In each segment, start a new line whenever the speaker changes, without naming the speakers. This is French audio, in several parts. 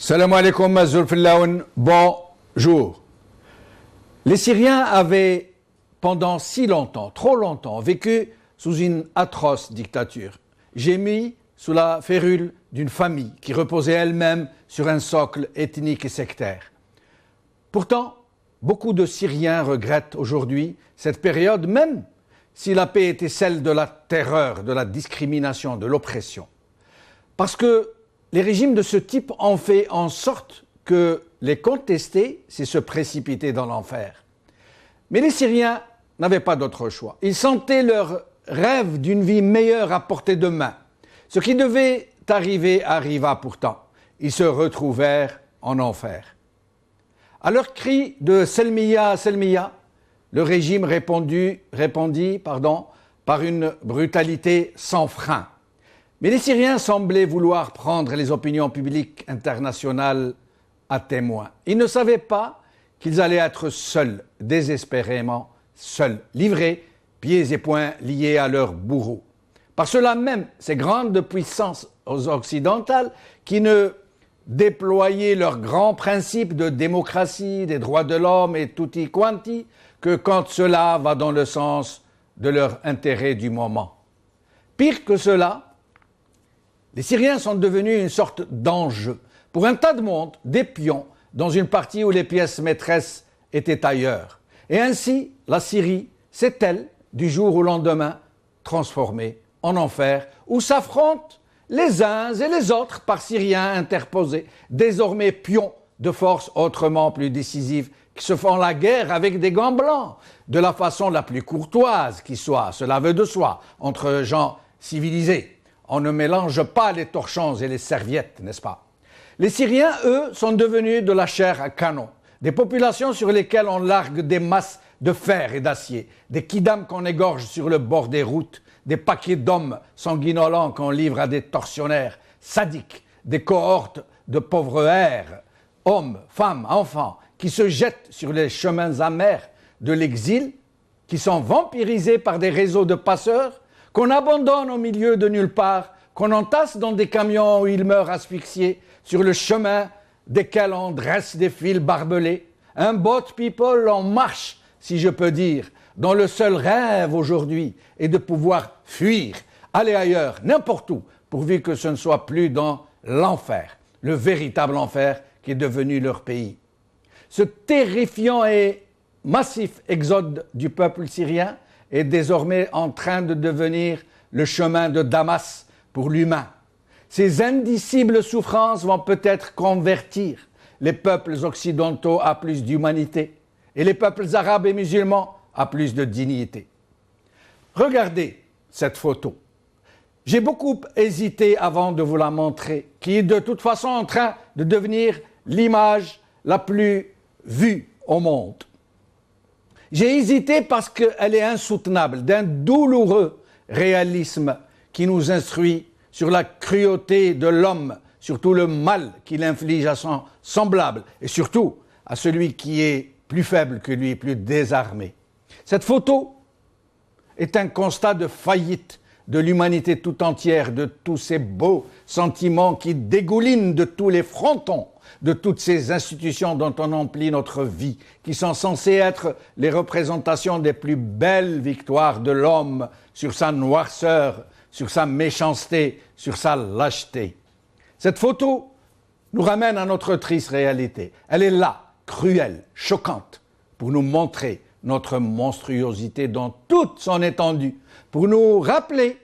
Salam alaikum, Mazul Fillaoun, bonjour. Les Syriens avaient pendant si longtemps, trop longtemps, vécu sous une atroce dictature, gémis sous la férule d'une famille qui reposait elle-même sur un socle ethnique et sectaire. Pourtant, beaucoup de Syriens regrettent aujourd'hui cette période, même si la paix était celle de la terreur, de la discrimination, de l'oppression. Parce que les régimes de ce type ont fait en sorte que les contester, c'est se précipiter dans l'enfer. Mais les Syriens n'avaient pas d'autre choix. Ils sentaient leur rêve d'une vie meilleure à portée de main. Ce qui devait arriver arriva pourtant. Ils se retrouvèrent en enfer. À leur cri de « Selmiya, Selmiya », le régime répondit par une brutalité sans frein. Mais les Syriens semblaient vouloir prendre les opinions publiques internationales à témoin. Ils ne savaient pas qu'ils allaient être seuls, désespérément seuls, livrés, pieds et poings liés à leurs bourreaux. Par cela même, ces grandes puissances occidentales qui ne déployaient leurs grands principes de démocratie, des droits de l'homme et tutti quanti que quand cela va dans le sens de leur intérêt du moment. Pire que cela, les Syriens sont devenus une sorte d'enjeu pour un tas de monde, des pions, dans une partie où les pièces maîtresses étaient ailleurs. Et ainsi, la Syrie s'est-elle, du jour au lendemain, transformée en enfer, où s'affrontent les uns et les autres par Syriens interposés, désormais pions de forces autrement plus décisives, qui se font la guerre avec des gants blancs, de la façon la plus courtoise qui soit, cela veut de soi, entre gens civilisés. On ne mélange pas les torchons et les serviettes, n'est-ce pas? Les Syriens, eux, sont devenus de la chair à canon, des populations sur lesquelles on largue des masses de fer et d'acier, des kidams qu'on égorge sur le bord des routes, des paquets d'hommes sanguinolents qu'on livre à des tortionnaires sadiques, des cohortes de pauvres hères, hommes, femmes, enfants, qui se jettent sur les chemins amers de l'exil, qui sont vampirisés par des réseaux de passeurs, qu'on abandonne au milieu de nulle part, qu'on entasse dans des camions où ils meurent asphyxiés, sur le chemin desquels on dresse des fils barbelés. Un boat people en marche, si je peux dire, dont le seul rêve aujourd'hui est de pouvoir fuir, aller ailleurs, n'importe où, pourvu que ce ne soit plus dans l'enfer, le véritable enfer qui est devenu leur pays. Ce terrifiant et massif exode du peuple syrien est désormais en train de devenir le chemin de Damas pour l'humain. Ces indicibles souffrances vont peut-être convertir les peuples occidentaux à plus d'humanité et les peuples arabes et musulmans à plus de dignité. Regardez cette photo. J'ai beaucoup hésité avant de vous la montrer, qui est de toute façon en train de devenir l'image la plus vue au monde. J'ai hésité parce qu'elle est insoutenable, d'un douloureux réalisme qui nous instruit sur la cruauté de l'homme, sur tout le mal qu'il inflige à son semblable et surtout à celui qui est plus faible que lui, plus désarmé. Cette photo est un constat de faillite de l'humanité tout entière, de tous ces beaux sentiments qui dégoulinent de tous les frontons, de toutes ces institutions dont on emplit notre vie, qui sont censées être les représentations des plus belles victoires de l'homme sur sa noirceur, sur sa méchanceté, sur sa lâcheté. Cette photo nous ramène à notre triste réalité. Elle est là, cruelle, choquante, pour nous montrer notre monstruosité dans toute son étendue, pour nous rappeler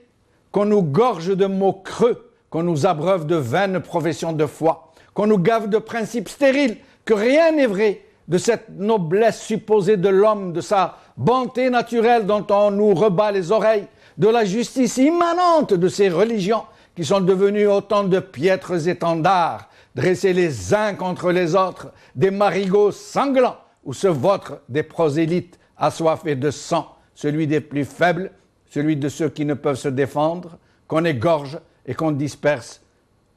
qu'on nous gorge de mots creux, qu'on nous abreuve de vaines professions de foi, qu'on nous gave de principes stériles, que rien n'est vrai de cette noblesse supposée de l'homme, de sa bonté naturelle dont on nous rebat les oreilles, de la justice immanente de ces religions qui sont devenues autant de piètres étendards, dressés les uns contre les autres, des marigots sanglants où se vautrent des prosélytes assoiffés de sang, celui des plus faibles, celui de ceux qui ne peuvent se défendre, qu'on égorge et qu'on disperse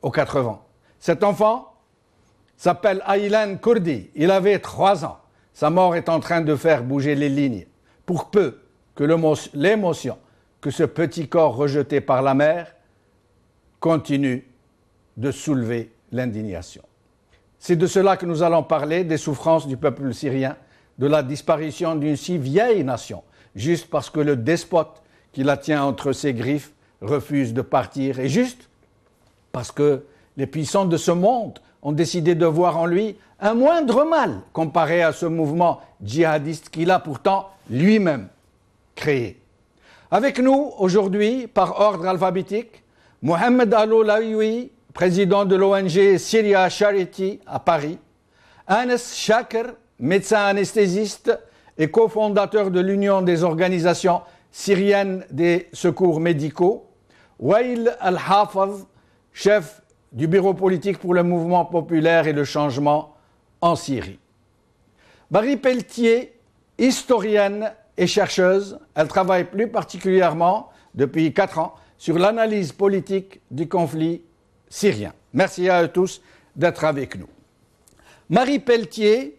aux quatre vents. Cet enfant s'appelle Aylan Kurdi, il avait 3 ans. Sa mort est en train de faire bouger les lignes. Pour peu que l'émotion que ce petit corps rejeté par la mer continue de soulever l'indignation. C'est de cela que nous allons parler, des souffrances du peuple syrien, de la disparition d'une si vieille nation, juste parce que le despote qui la tient entre ses griffes refuse de partir, et juste parce que les puissants de ce monde ont décidé de voir en lui un moindre mal comparé à ce mouvement djihadiste qu'il a pourtant lui-même créé. Avec nous aujourd'hui, par ordre alphabétique, Mohamed Al-Olaoui, président de l'ONG Syria Charity à Paris, Anes Shaker, médecin anesthésiste et cofondateur de l'Union des organisations syriennes des secours médicaux, Wael Al-Hafez, chef du bureau politique pour le mouvement populaire et le changement en Syrie. Marie Pelletier, historienne et chercheuse, elle travaille plus particulièrement depuis 4 ans sur l'analyse politique du conflit syrien. Merci à eux tous d'être avec nous. Marie Pelletier,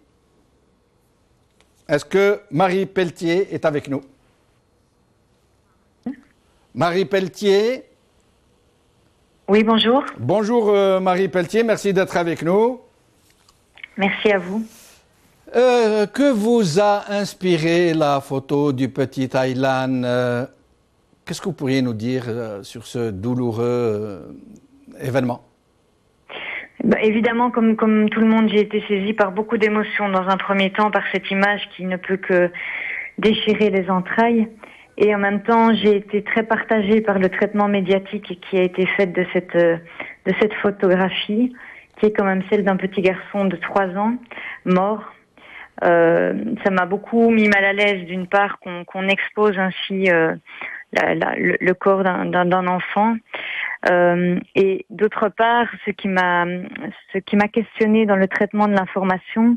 est-ce que Marie Pelletier est avec nous? Marie Pelletier.
Oui, bonjour.
Bonjour Marie Pelletier, merci d'être avec nous.
Merci à vous.
Que vous a inspiré la photo du petit Aylan? Qu'est-ce que vous pourriez nous dire sur ce douloureux événement?
Évidemment, comme tout le monde, j'ai été saisie par beaucoup d'émotions dans un premier temps, par cette image qui ne peut que déchirer les entrailles. Et en même temps, j'ai été très partagée par le traitement médiatique qui a été fait de cette photographie, qui est quand même celle d'un petit garçon de 3 ans, mort. Ça m'a beaucoup mis mal à l'aise, d'une part, qu'on expose ainsi le corps d'un enfant. Et d'autre part, ce qui m'a questionné dans le traitement de l'information,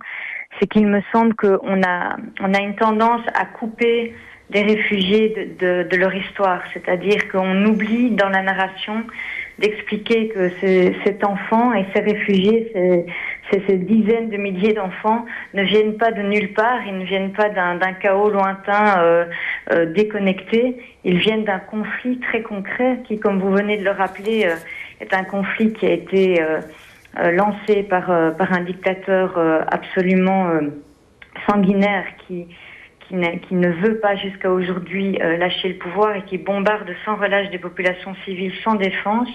c'est qu'il me semble qu'on a une tendance à couper des réfugiés de leur histoire, c'est-à-dire qu'on oublie dans la narration d'expliquer que cet enfant et ces réfugiés, ces dizaines de milliers d'enfants ne viennent pas de nulle part, ils ne viennent pas d'un chaos lointain déconnecté, ils viennent d'un conflit très concret qui, comme vous venez de le rappeler, est un conflit qui a été lancé par un dictateur absolument sanguinaire qui ne veut pas jusqu'à aujourd'hui lâcher le pouvoir et qui bombarde sans relâche des populations civiles sans défense,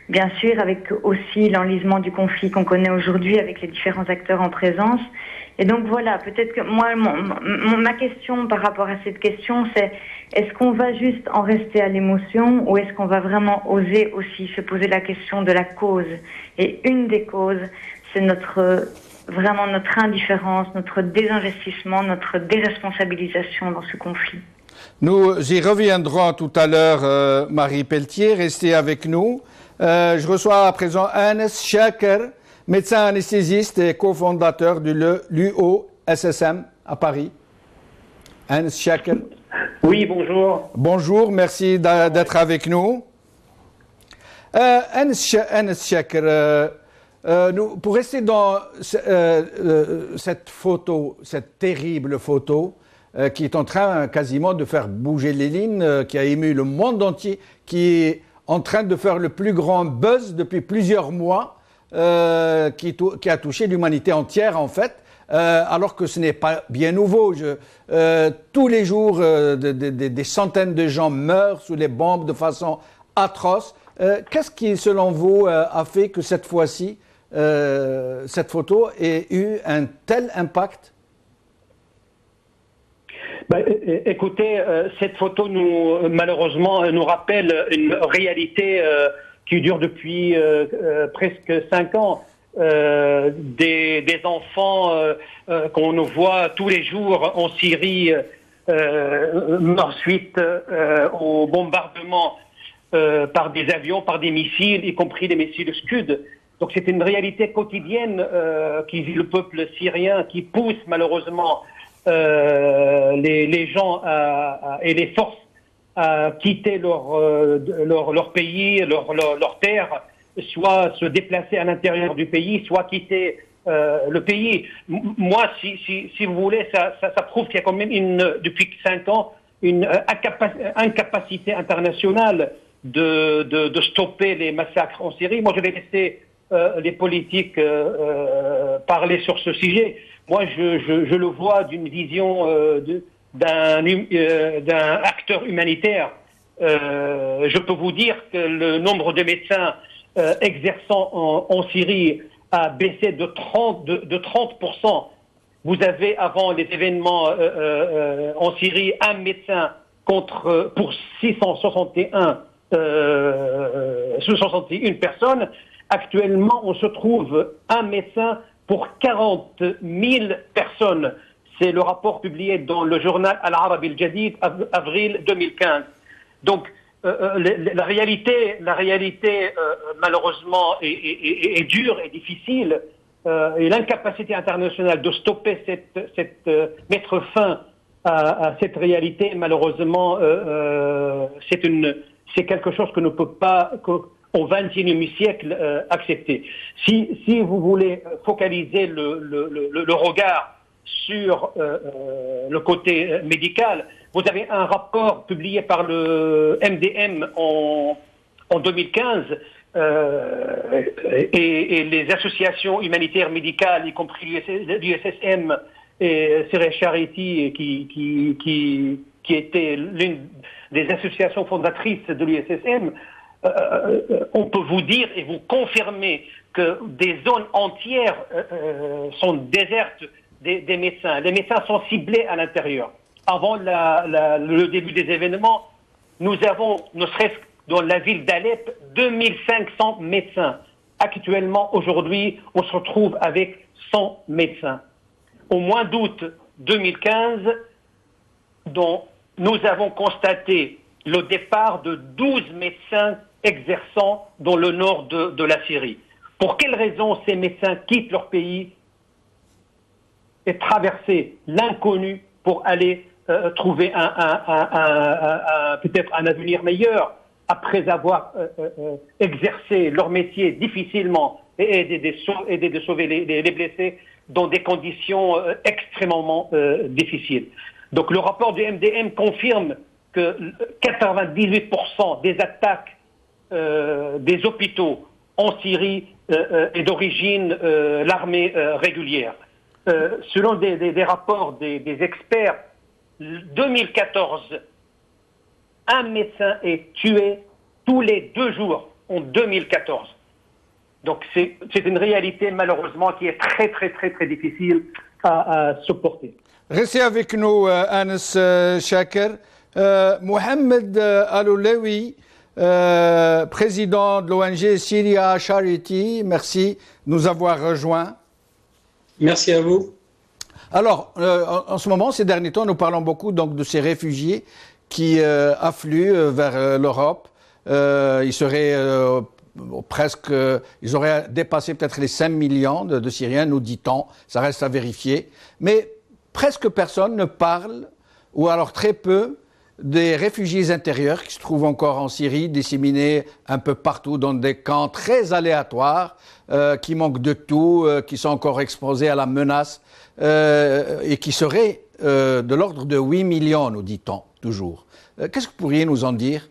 bien sûr avec aussi l'enlisement du conflit qu'on connaît aujourd'hui avec les différents acteurs en présence. Et donc voilà, peut-être que moi, ma question par rapport à cette question, c'est est-ce qu'on va juste en rester à l'émotion ou est-ce qu'on va vraiment oser aussi se poser la question de la cause? Et une des causes, c'est vraiment notre indifférence, notre désinvestissement, notre déresponsabilisation dans ce conflit.
Nous y reviendrons tout à l'heure, Marie Pelletier, restez avec nous. Je reçois à présent Anes Shaker, médecin anesthésiste et cofondateur de l'UOSSM à Paris. Anes Shaker.
Oui, bonjour.
Bonjour, merci d'être avec nous. Anes Shaker, pour rester dans cette photo, cette terrible photo, qui est en train quasiment de faire bouger les lignes, qui a ému le monde entier, qui est en train de faire le plus grand buzz depuis plusieurs mois, qui a touché l'humanité entière en fait, alors que ce n'est pas bien nouveau. Tous les jours, des centaines de gens meurent sous les bombes de façon atroce. Qu'est-ce qui, selon vous, a fait que cette fois-ci, cette photo ait eu un tel impact?
Écoutez, cette photo malheureusement nous rappelle une réalité qui dure depuis presque 5 ans. Des enfants qu'on nous voit tous les jours en Syrie suite au bombardement par des avions, par des missiles, y compris des missiles Scud. Donc c'est une réalité quotidienne qui vit le peuple syrien, qui pousse malheureusement les gens et les forces à quitter leur pays, leur terre, soit se déplacer à l'intérieur du pays, soit quitter le pays. Moi, si vous voulez, ça prouve qu'il y a quand même depuis 5 ans une incapacité internationale de stopper les massacres en Syrie. Moi, je vais laisser les politiques parler sur ce sujet. Moi, je le vois d'une vision d'un acteur humanitaire. Je peux vous dire que le nombre de médecins exerçant en Syrie a baissé de 30%. Vous avez, avant les événements en Syrie, un médecin pour 661 personnes. Actuellement, on se trouve un médecin pour 40 000 personnes. C'est le rapport publié dans le journal Al-Arabi Al-Jadid, avril 2015. Donc, la réalité malheureusement, est dure et difficile. Et l'incapacité internationale de stopper mettre fin à cette réalité, malheureusement, c'est quelque chose que ne peut pas, au XXIe siècle, accepter. Si vous voulez focaliser le regard sur le côté médical, vous avez un rapport publié par le MDM en 2015 et les associations humanitaires médicales, y compris l'USSM et Syria Charity, qui était l'une des associations fondatrices de l'USSM, on peut vous dire et vous confirmer que des zones entières sont désertes des médecins. Les médecins sont ciblés à l'intérieur. Avant le début des événements, nous avons, ne serait-ce que dans la ville d'Alep, 2500 médecins. Actuellement, aujourd'hui, on se retrouve avec 100 médecins. Au mois d'août 2015, dont nous avons constaté le départ de 12 médecins exerçant dans le nord de la Syrie. Pour quelles raisons ces médecins quittent leur pays et traverser l'inconnu pour aller trouver peut-être un avenir meilleur après avoir exercé leur métier difficilement et aider de sauver les blessés dans des conditions extrêmement difficiles. Donc le rapport du MDM confirme que 98% des attaques des hôpitaux en Syrie est d'origine l'armée régulière. Selon des rapports des experts, 2014, un médecin est tué tous les 2 jours en 2014. Donc c'est une réalité malheureusement qui est très très très très difficile à supporter.
Restez avec nous, Anas Shaker. Mohamed Aloulaoui, président de l'ONG Syria Charity, merci de nous avoir rejoints.
Merci à vous.
Alors, en ce moment, ces derniers temps, nous parlons beaucoup donc de ces réfugiés qui affluent vers l'Europe. Ils auraient dépassé peut-être les 5 millions de Syriens, nous dit-on. Ça reste à vérifier. Mais presque personne ne parle, ou alors très peu, des réfugiés intérieurs qui se trouvent encore en Syrie, disséminés un peu partout dans des camps très aléatoires, qui manquent de tout, qui sont encore exposés à la menace, et qui seraient de l'ordre de 8 millions, nous dit-on, toujours. Qu'est-ce que vous pourriez nous en dire ?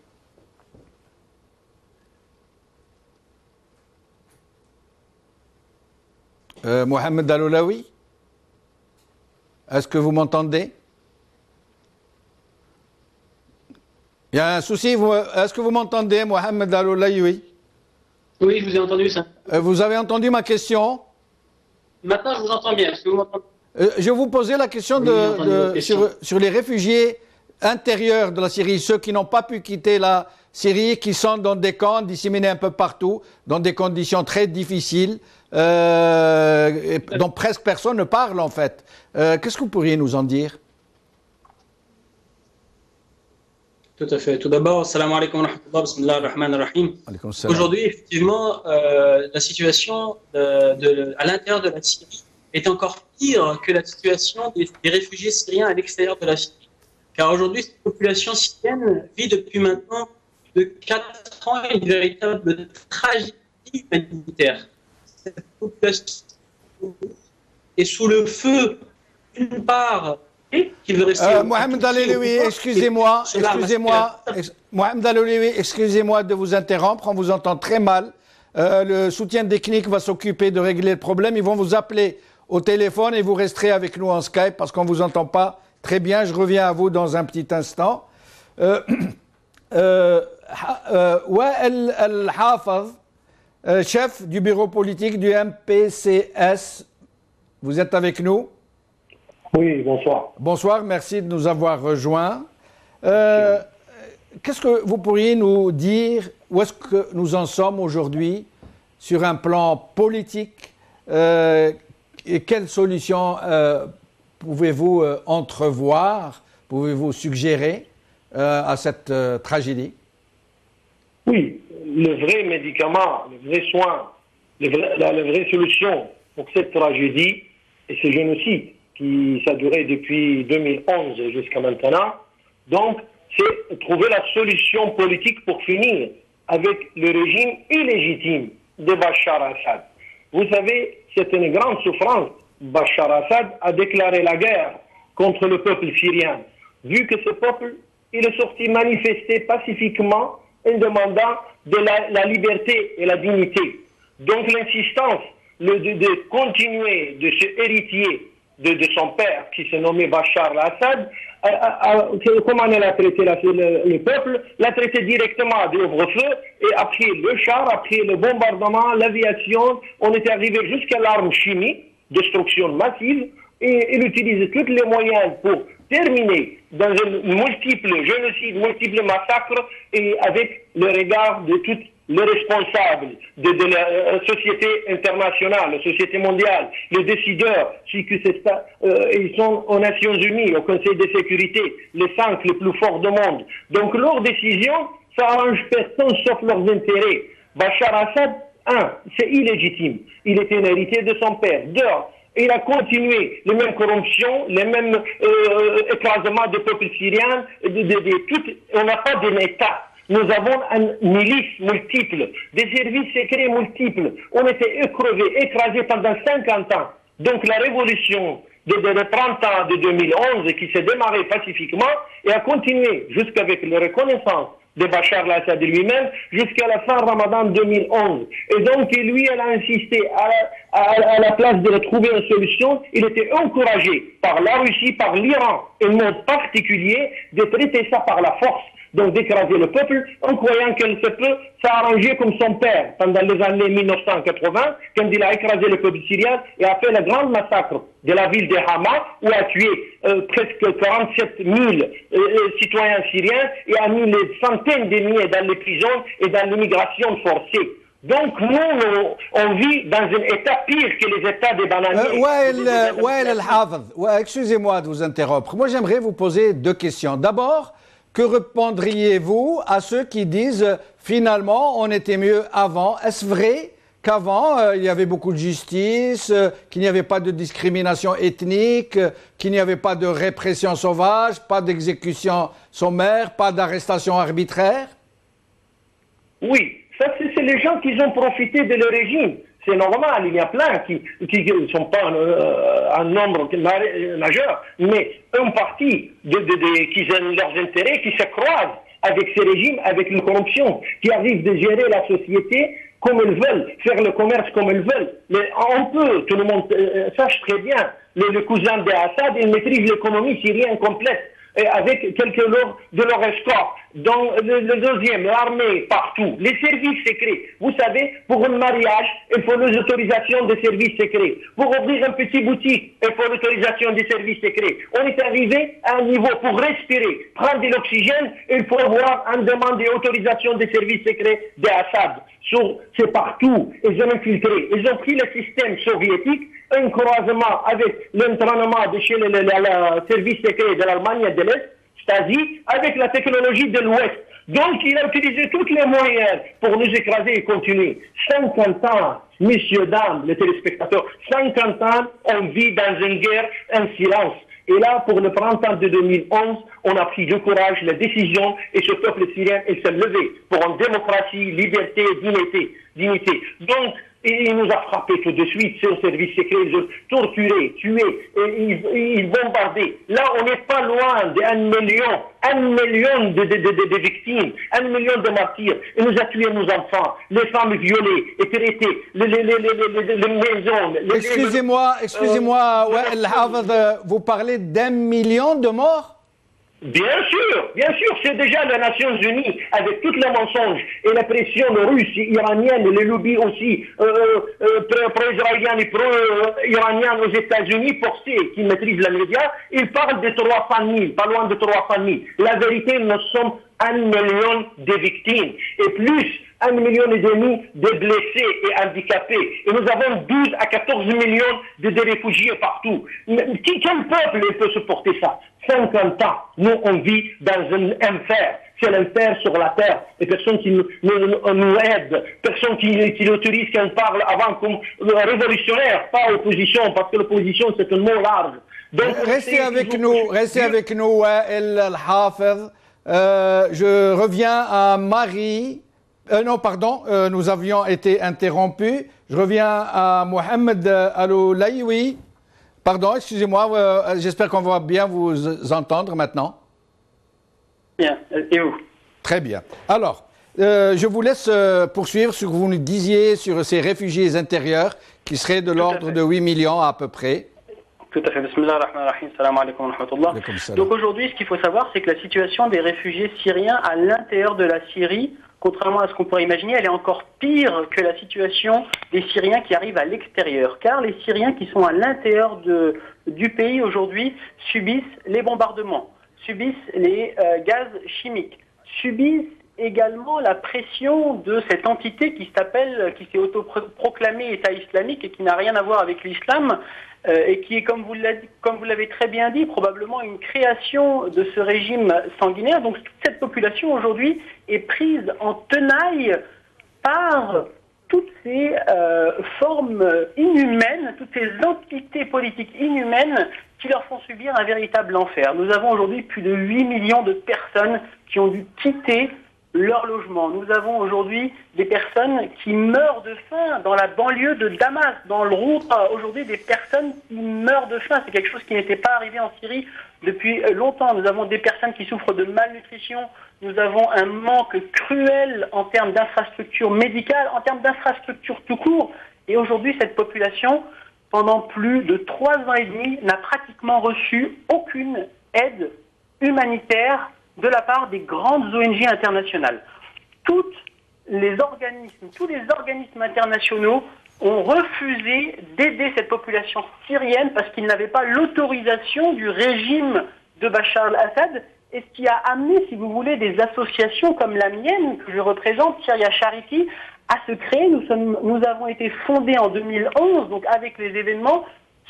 Mohamed Aloulaoui, est-ce que vous m'entendez ? Il y a un souci, est-ce que vous m'entendez, Mohamed Aloulaoui ?
Oui, je vous ai entendu ça.
Vous avez entendu ma question ?
Maintenant, je vous entends bien. Est-ce que vous m'entendez ?
Je vous posais la question sur les réfugiés intérieurs de la Syrie, ceux qui n'ont pas pu quitter la Syrie, qui sont dans des camps disséminés un peu partout, dans des conditions très difficiles, dont presque personne ne parle en fait. Qu'est-ce que vous pourriez nous en dire ?
Tout à fait. Tout d'abord, salam alaikum wa rahmatullah, bismillah ar-Rahman ar-Rahim. Aujourd'hui, effectivement, la situation à l'intérieur de la Syrie est encore pire que la situation des réfugiés syriens à l'extérieur de la Syrie. Car aujourd'hui, cette population syrienne vit depuis maintenant de 4 ans une véritable tragédie humanitaire. Cette population est sous le feu, d'une part, qui veut rester...
Mohamed Aloulaoui, excusez-moi de vous interrompre, on vous entend très mal. Le soutien technique va s'occuper de régler le problème. Ils vont vous appeler au téléphone et vous resterez avec nous en Skype parce qu'on ne vous entend pas très bien. Je reviens à vous dans un petit instant. Wael El-Hafez, chef du bureau politique du MPCS. Vous êtes avec nous?
Oui, bonsoir.
Bonsoir, merci de nous avoir rejoints. Qu'est-ce que vous pourriez nous dire? Où est-ce que nous en sommes aujourd'hui sur un plan politique? Et quelles solutions pouvez-vous entrevoir, pouvez-vous suggérer à cette tragédie?
Oui, le vrai médicament, le vrai soin, la vraie solution pour cette tragédie et ce génocide qui a duré depuis 2011 jusqu'à maintenant, donc c'est trouver la solution politique pour finir avec le régime illégitime de Bachar al-Assad. Vous savez, c'est une grande souffrance. Bachar al-Assad a déclaré la guerre contre le peuple syrien, vu que ce peuple, il est sorti manifester pacifiquement en demandant de la liberté et la dignité. Donc l'insistance de continuer de se hériter de son père, qui se nommait Bachar al-Assad, comment elle a traité le peuple, l'a traité directement d'ouvre-feu, et après le char, après le bombardement, l'aviation, on était arrivé jusqu'à l'arme chimique, destruction massive, et il utilise tous les moyens pour terminer dans un multiple génocide, multiple massacre, et avec le regard de toutes les responsables de la société internationale, la société mondiale, les décideurs, ils sont aux Nations Unies, au Conseil de sécurité, les 5 les plus forts du monde. Donc leurs décisions, ça arrange personne sauf leurs intérêts. Bachar al-Assad, c'est illégitime. Il était un héritier de son père. 2, il a continué les mêmes corruptions, les mêmes écrasements du peuple syrien. On n'a pas d'un État. Nous avons une milice multiple, des services secrets multiples. On était écrasés pendant 50 ans. Donc la révolution de 30 ans de 2011 qui s'est démarrée pacifiquement et a continué jusqu'avec la reconnaissance de Bachar al-Assad lui-même jusqu'à la fin Ramadan 2011. Et donc lui, elle a insisté à la place de trouver une solution, il était encouragé par la Russie, par l'Iran, et en particulier de traiter ça par la force. Donc d'écraser le peuple en croyant qu'elle se peut s'arranger comme son père pendant les années 1980, quand il a écrasé le peuple syrien et a fait le grand massacre de la ville de Hama, où a tué presque 47 000 citoyens syriens et a mis des centaines de milliers dans les prisons et dans l'immigration forcée. Donc nous, on vit dans un état pire que les états des bananiers.
Wael El-Hafez, excusez-moi de vous interrompre. Moi, j'aimerais vous poser 2 questions. D'abord, que répondriez-vous à ceux qui disent finalement on était mieux avant? Est-ce vrai qu'avant il y avait beaucoup de justice, qu'il n'y avait pas de discrimination ethnique, qu'il n'y avait pas de répression sauvage, pas d'exécution sommaire, pas d'arrestation arbitraire?
Oui, ça c'est les gens qui ont profité de le régime. C'est normal, il y a plein qui ne sont pas un nombre majeur, mais une partie qui ont leurs intérêts, qui se croisent avec ces régimes, avec la corruption, qui arrivent de gérer la société comme ils veulent, faire le commerce comme ils veulent. Mais on peut, tout le monde sache très bien, le cousin d'Assad, il maîtrise l'économie syrienne complète, avec quelques de leurs escorts. Dans le deuxième, l'armée, partout. Les services secrets. Vous savez, pour un mariage, il faut les autorisations des services secrets. Pour ouvrir un petit boutique, il faut l'autorisation des services secrets. On est arrivé à un niveau pour respirer, prendre de l'oxygène, il faut avoir une demande d'autorisation des services secrets d'Assad. C'est partout. Ils ont infiltré. Ils ont pris le système soviétique, un croisement avec l'entraînement de chez le service secret de l'Allemagne et de l'Est, Stasi, avec la technologie de l'Ouest. Donc, il a utilisé tous les moyens pour nous écraser et continuer. 50 ans, messieurs, dames, les téléspectateurs, 50 ans, on vit dans une guerre, un silence. Et là, pour le printemps de 2011, on a pris du courage, la décision, et ce peuple syrien, il s'est levé pour une démocratie, liberté, dignité. Donc, il nous a frappés tout de suite, c'est le service secret, ils ont torturé, tué, ils bombardaient. Là, on n'est pas loin d'1 million de victimes, 1 million de martyrs. Il nous a tué nos enfants, les femmes violées, et traitées, les maisons.
Excusez-moi, Wael Hafez, vous parlez d'1 million de morts?
Bien sûr, c'est déjà les Nations Unies, avec tous les mensonges et la pression russe, iranienne, les lobbies aussi, pro-israéliens et pro-iraniens aux États-Unis, forcés, qui maîtrisent la média, ils parlent de 300 000, pas loin de 300 000. La vérité, nous sommes 1 million de victimes, et plus 1,5 million de blessés et handicapés. Et nous avons 12 à 14 millions de réfugiés partout. Quel peuple peut supporter ça? 50 ans, nous on vit dans un enfer. C'est l'enfer sur la terre. Et personne qui nous aide, personne qui autorise qu'on parle avant comme révolutionnaire, pas opposition, parce que l'opposition c'est un mot large.
Donc, restez avec nous, Wael Hafez. Je reviens à Marie. Non, pardon, nous avions été interrompus. Je reviens à Mohamed Aloulaïoui. Pardon, excusez-moi, j'espère qu'on va bien vous entendre maintenant.
Bien, et vous?
Très bien. Alors, je vous laisse poursuivre sur ce que vous nous disiez sur ces réfugiés intérieurs qui seraient de l'ordre de 8 millions à peu près.
Tout à fait. Bismillah ar-Rahman ar-Rahim. Salam alaikum wa rahmatullah. Donc aujourd'hui, ce qu'il faut savoir, c'est que la situation des réfugiés syriens à l'intérieur de la Syrie, contrairement à ce qu'on pourrait imaginer, elle est encore pire que la situation des Syriens qui arrivent à l'extérieur. Car les Syriens qui sont à l'intérieur du pays aujourd'hui subissent les bombardements, subissent les gaz chimiques, subissent également la pression de cette entité qui s'est autoproclamée État islamique et qui n'a rien à voir avec l'islam et qui est, comme vous l'avez très bien dit, probablement une création de ce régime sanguinaire. Donc toute cette population aujourd'hui est prise en tenaille par toutes ces formes inhumaines, toutes ces entités politiques inhumaines qui leur font subir un véritable enfer. Nous avons aujourd'hui plus de 8 millions de personnes qui ont dû quitter leur logement. Nous avons aujourd'hui des personnes qui meurent de faim dans la banlieue de Damas, dans le Routa. Aujourd'hui, des personnes qui meurent de faim. C'est quelque chose qui n'était pas arrivé en Syrie depuis longtemps. Nous avons des personnes qui souffrent de malnutrition. Nous avons un manque cruel en termes d'infrastructures médicales, en termes d'infrastructures tout court. Et aujourd'hui, cette population, pendant plus de 3 ans et demi, n'a pratiquement reçu aucune aide humanitaire de la part des grandes ONG internationales. Tous les organismes internationaux ont refusé d'aider cette population syrienne parce qu'ils n'avaient pas l'autorisation du régime de Bachar al-Assad, et ce qui a amené, si vous voulez, des associations comme la mienne, que je représente, Syria Charity, à se créer. Nous avons été fondés en 2011, donc avec les événements,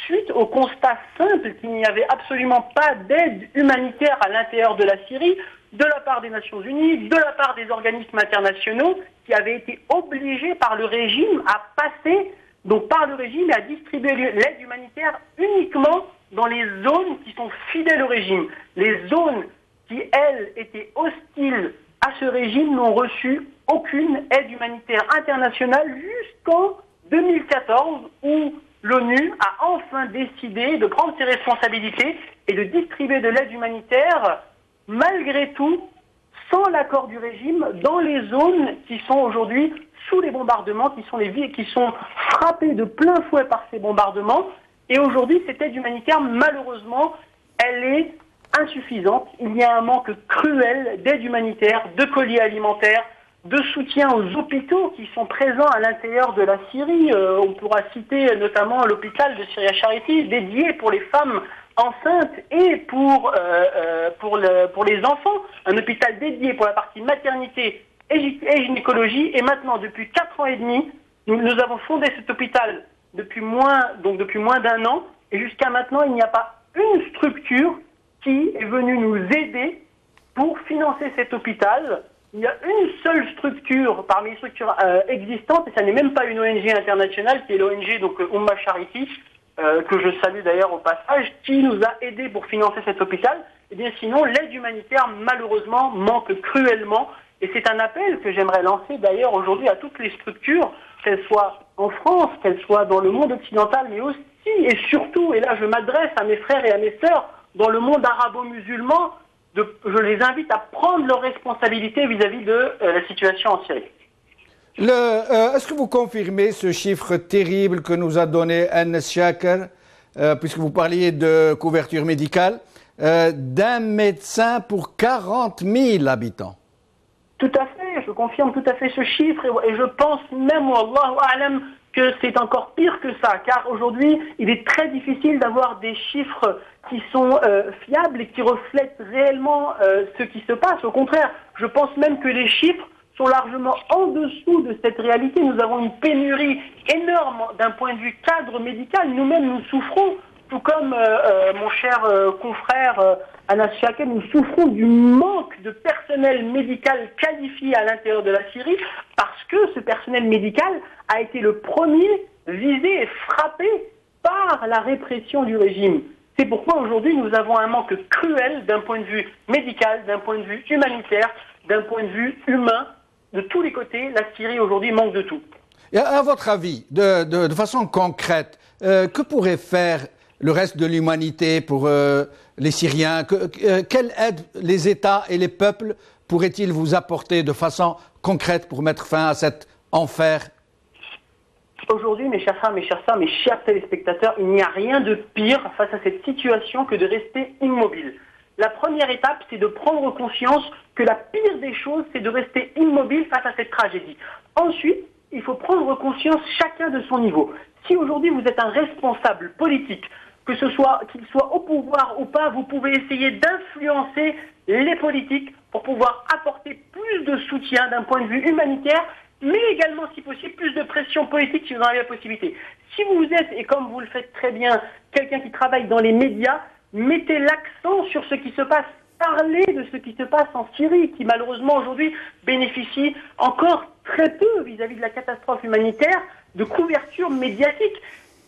suite au constat simple qu'il n'y avait absolument pas d'aide humanitaire à l'intérieur de la Syrie, de la part des Nations Unies, de la part des organismes internationaux, qui avaient été obligés par le régime à passer, donc par le régime, et à distribuer l'aide humanitaire uniquement dans les zones qui sont fidèles au régime. Les zones qui, elles, étaient hostiles à ce régime n'ont reçu aucune aide humanitaire internationale jusqu'en 2014, où l'ONU a enfin décidé de prendre ses responsabilités et de distribuer de l'aide humanitaire, malgré tout, sans l'accord du régime, dans les zones qui sont aujourd'hui sous les bombardements, qui sont les villes qui sont frappées de plein fouet par ces bombardements. Et aujourd'hui, cette aide humanitaire, malheureusement, elle est insuffisante. Il y a un manque cruel d'aide humanitaire, de colis alimentaires, de soutien aux hôpitaux qui sont présents à l'intérieur de la Syrie. On pourra citer notamment l'hôpital de Syria Charity, dédié pour les femmes enceintes et pour les enfants. Un hôpital dédié pour la partie maternité et gynécologie. Et maintenant, depuis 4 ans et demi, nous avons fondé cet hôpital depuis moins d'1 an. Et jusqu'à maintenant, il n'y a pas une structure qui est venue nous aider pour financer cet hôpital. Il y a une seule structure parmi les structures existantes, et ça n'est même pas une ONG internationale, qui est l'ONG donc Ummah Charity, que je salue d'ailleurs au passage, qui nous a aidés pour financer cet hôpital. Et bien sinon, l'aide humanitaire, malheureusement, manque cruellement. Et c'est un appel que j'aimerais lancer d'ailleurs aujourd'hui à toutes les structures, qu'elles soient en France, qu'elles soient dans le monde occidental, mais aussi et surtout, et là je m'adresse à mes frères et à mes sœurs, dans le monde arabo-musulman, je les invite à prendre leurs responsabilités vis-à-vis de la situation en Syrie.
Est-ce que vous confirmez ce chiffre terrible que nous a donné Anas Shaker, puisque vous parliez de couverture médicale, d'un médecin pour 40 000 habitants?
Tout à fait, je confirme tout à fait ce chiffre et je pense même, Wallahu a'lam, que c'est encore pire que ça, car aujourd'hui, il est très difficile d'avoir des chiffres qui sont fiables et qui reflètent réellement ce qui se passe. Au contraire, je pense même que les chiffres sont largement en dessous de cette réalité. Nous avons une pénurie énorme d'un point de vue cadre médical. Nous-mêmes, nous souffrons, tout comme mon cher confrère Anas Shaker, nous souffrons du manque de personnel médical qualifié à l'intérieur de la Syrie, parce que ce personnel médical a été le premier visé et frappé par la répression du régime. C'est pourquoi aujourd'hui nous avons un manque cruel d'un point de vue médical, d'un point de vue humanitaire, d'un point de vue humain. De tous les côtés, la Syrie aujourd'hui manque de tout.
Et à votre avis, de façon concrète, que pourrait faire le reste de l'humanité pour les Syriens? Quelle aide les États et les peuples pourraient-ils vous apporter de façon concrète pour mettre fin à cet enfer?
Aujourd'hui, mes chers frères, mes chères sœurs, mes chers téléspectateurs, il n'y a rien de pire face à cette situation que de rester immobile. La première étape, c'est de prendre conscience que la pire des choses, c'est de rester immobile face à cette tragédie. Ensuite, il faut prendre conscience chacun de son niveau. Si aujourd'hui vous êtes un responsable politique, qu'il soit au pouvoir ou pas, vous pouvez essayer d'influencer les politiques pour pouvoir apporter plus de soutien d'un point de vue humanitaire, mais également, si possible, plus de pression politique si vous en avez la possibilité. Si vous êtes, et comme vous le faites très bien, quelqu'un qui travaille dans les médias, mettez l'accent sur ce qui se passe. Parlez de ce qui se passe en Syrie, qui malheureusement aujourd'hui bénéficie encore très peu vis-à-vis de la catastrophe humanitaire, de couverture médiatique.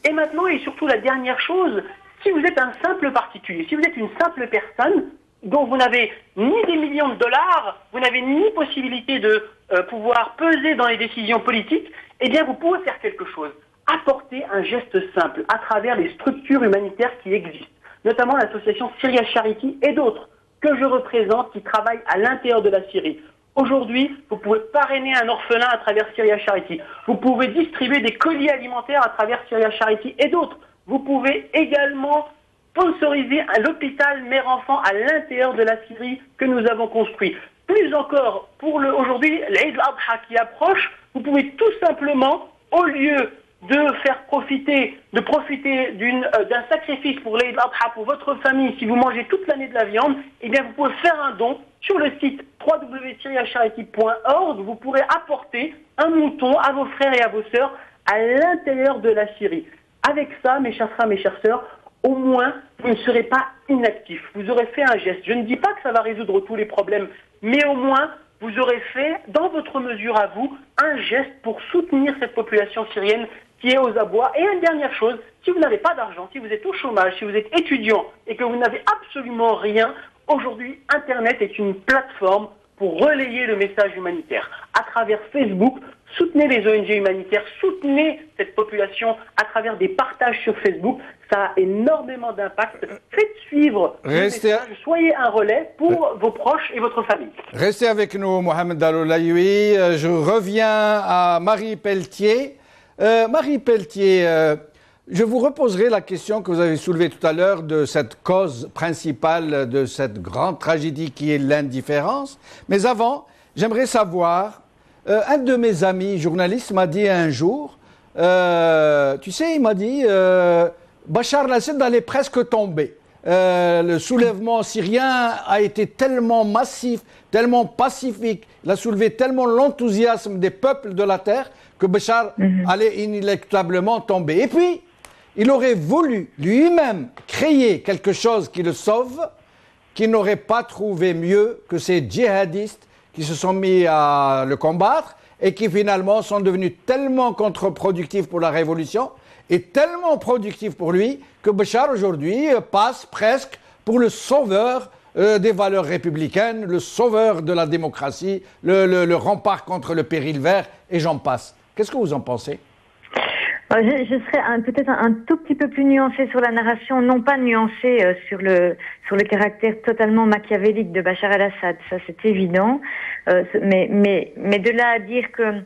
Et maintenant, et surtout la dernière chose, si vous êtes un simple particulier, si vous êtes une simple personne dont vous n'avez ni des millions de dollars, vous n'avez ni possibilité de pouvoir peser dans les décisions politiques, eh bien vous pouvez faire quelque chose. Apporter un geste simple à travers les structures humanitaires qui existent, notamment l'association Syria Charity et d'autres que je représente qui travaillent à l'intérieur de la Syrie. Aujourd'hui, vous pouvez parrainer un orphelin à travers Syria Charity. Vous pouvez distribuer des colis alimentaires à travers Syria Charity et d'autres. Vous pouvez également sponsoriser l'hôpital mère-enfant à l'intérieur de la Syrie que nous avons construit. Plus encore, pour aujourd'hui, l'Eid al-Adha qui approche, vous pouvez tout simplement, au lieu de profiter d'un sacrifice pour l'Eid al-Adha pour votre famille, si vous mangez toute l'année de la viande, eh bien vous pouvez faire un don sur le site www.syriacharity.org. Vous pourrez apporter un mouton à vos frères et à vos sœurs à l'intérieur de la Syrie. Avec ça, mes chers frères, mes chères sœurs, au moins, vous ne serez pas inactifs. Vous aurez fait un geste. Je ne dis pas que ça va résoudre tous les problèmes, mais au moins, vous aurez fait, dans votre mesure à vous, un geste pour soutenir cette population syrienne qui est aux abois. Et une dernière chose, si vous n'avez pas d'argent, si vous êtes au chômage, si vous êtes étudiant et que vous n'avez absolument rien, aujourd'hui, Internet est une plateforme pour relayer le message humanitaire. À travers Facebook, soutenez les ONG humanitaires, soutenez cette population à travers des partages sur Facebook. Ça a énormément d'impact. Faites suivre le message, soyez un relais pour vos proches et votre famille.
Restez avec nous, Mohamed Daloulaoui. Je reviens à Marie Pelletier. Marie Pelletier, je vous reposerai la question que vous avez soulevée tout à l'heure de cette cause principale de cette grande tragédie qui est l'indifférence. Mais avant, j'aimerais savoir, un de mes amis journalistes m'a dit un jour, tu sais, il m'a dit, Bachar al-Assad allait presque tomber. Le soulèvement syrien a été tellement massif, tellement pacifique, il a soulevé tellement l'enthousiasme des peuples de la terre que Bachar allait inéluctablement tomber. Et puis, il aurait voulu lui-même créer quelque chose qui le sauve, qu'il n'aurait pas trouvé mieux que ces djihadistes qui se sont mis à le combattre et qui finalement sont devenus tellement contre-productifs pour la révolution et tellement productifs pour lui que Bachar aujourd'hui passe presque pour le sauveur des valeurs républicaines, le sauveur de la démocratie, le rempart contre le péril vert et j'en passe. Qu'est-ce que vous en pensez ?
Je serais peut-être un tout petit peu plus nuancée sur la narration, non pas nuancée sur le caractère totalement machiavélique de Bachar el-Assad, ça c'est évident, mais de là à dire que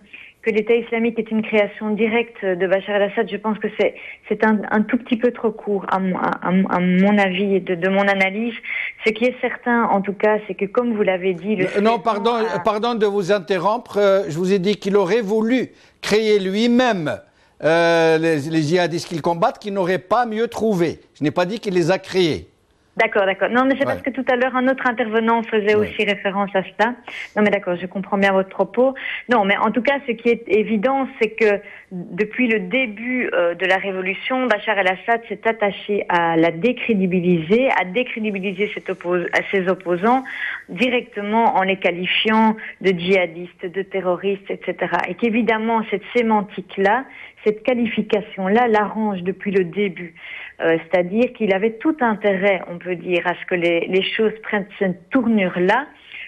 l'État islamique est une création directe de Bachar el-Assad, je pense que c'est un tout petit peu trop court à mon avis et de mon analyse. Ce qui est certain, en tout cas, c'est que comme vous l'avez dit...
Pardon de vous interrompre, je vous ai dit qu'il aurait voulu créer lui-même les djihadistes qu'il combattent, qu'il n'aurait pas mieux trouvé. Je n'ai pas dit qu'il les a créés.
D'accord. Non, mais c'est parce que tout à l'heure, un autre intervenant faisait aussi référence à cela. Non, mais d'accord, je comprends bien votre propos. Non, mais en tout cas, ce qui est évident, c'est que depuis le début de la révolution, Bachar el-Assad s'est attaché à la décrédibiliser, ses opposants directement en les qualifiant de djihadistes, de terroristes, etc. Et qu'évidemment, cette sémantique-là, cette qualification-là l'arrange depuis le début. C'est-à-dire qu'il avait tout intérêt, on peut dire, à ce que les choses prennent cette tournure-là,